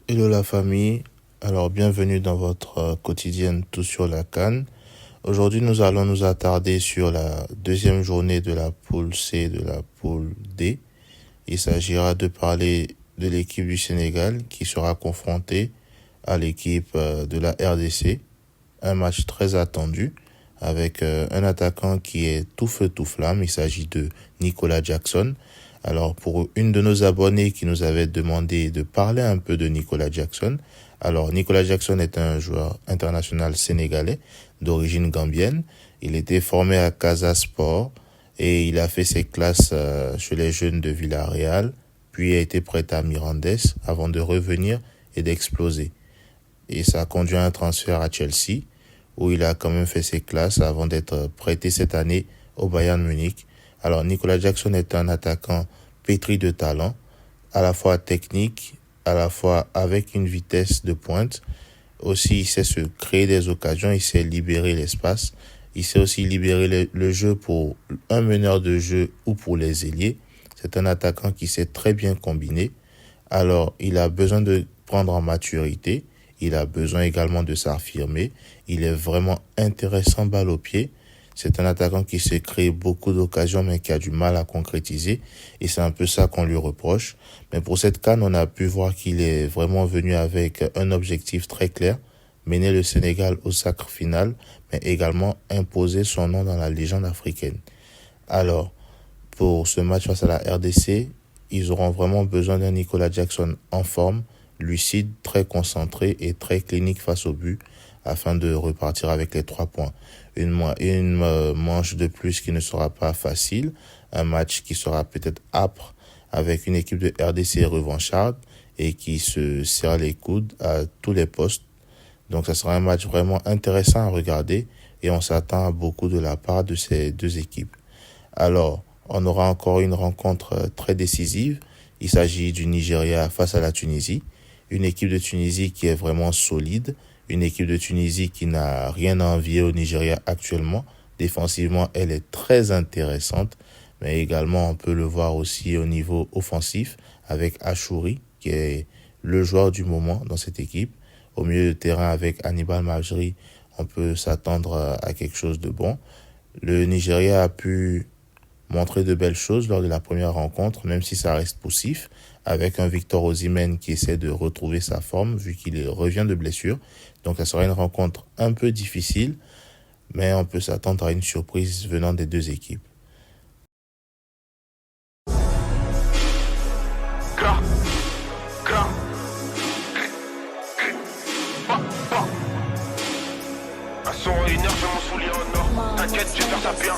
Hello la famille, alors bienvenue dans votre quotidienne Tout sur la CAN. Aujourd'hui nous allons nous attarder sur la deuxième journée de la poule C et de la poule D. Il s'agira de parler de l'équipe du Sénégal qui sera confrontée à l'équipe de la RDC. Un match très attendu avec un attaquant qui est tout feu tout flamme, il s'agit de Nicolas Jackson. Alors pour une de nos abonnés qui nous avait demandé de parler un peu de Nicolas Jackson, alors Nicolas Jackson est un joueur international sénégalais d'origine gambienne. Il était formé à Casa Sport et il a fait ses classes chez les jeunes de Villarreal, puis a été prêté à Mirandés avant de revenir et d'exploser. Et ça a conduit à un transfert à Chelsea où il a quand même fait ses classes avant d'être prêté cette année au Bayern Munich. Alors Nicolas Jackson est un attaquant pétri de talent, à la fois technique, à la fois avec une vitesse de pointe. Aussi, il sait se créer des occasions, il sait libérer l'espace. Il sait aussi libérer le jeu pour un meneur de jeu ou pour les ailiers. C'est un attaquant qui sait très bien combiner. Alors, il a besoin de prendre en maturité. Il a besoin également de s'affirmer. Il est vraiment intéressant balle au pied. C'est un attaquant qui s'est créé beaucoup d'occasions mais qui a du mal à concrétiser. Et c'est un peu ça qu'on lui reproche. Mais pour cette CAN, on a pu voir qu'il est vraiment venu avec un objectif très clair. Mener le Sénégal au sacre final, mais également imposer son nom dans la légende africaine. Alors, pour ce match face à la RDC, ils auront vraiment besoin d'un Nicolas Jackson en forme, lucide, très concentré et très clinique face au but afin de repartir avec les 3 points. Une manche de plus qui ne sera pas facile, un match qui sera peut-être âpre avec une équipe de RDC revancharde et qui se serre les coudes à tous les postes. Donc ça sera un match vraiment intéressant à regarder et on s'attend à beaucoup de la part de ces deux équipes. Alors, on aura encore une rencontre très décisive. Il s'agit du Nigeria face à la Tunisie. Une équipe de Tunisie qui est vraiment solide. Une équipe de Tunisie qui n'a rien à envier au Nigeria actuellement. Défensivement, elle est très intéressante. Mais également, on peut le voir aussi au niveau offensif avec Achouri, qui est le joueur du moment dans cette équipe. Au milieu de terrain avec Hannibal Majri, on peut s'attendre à quelque chose de bon. Le Nigeria a pu montrer de belles choses lors de la première rencontre, même si ça reste poussif, avec un Victor Osimhen qui essaie de retrouver sa forme vu qu'il revient de blessure. Donc ça sera une rencontre un peu difficile, mais on peut s'attendre à une surprise venant des deux équipes. À son énerve, je m'en souviens en or. T'inquiète, je vais faire ça bien.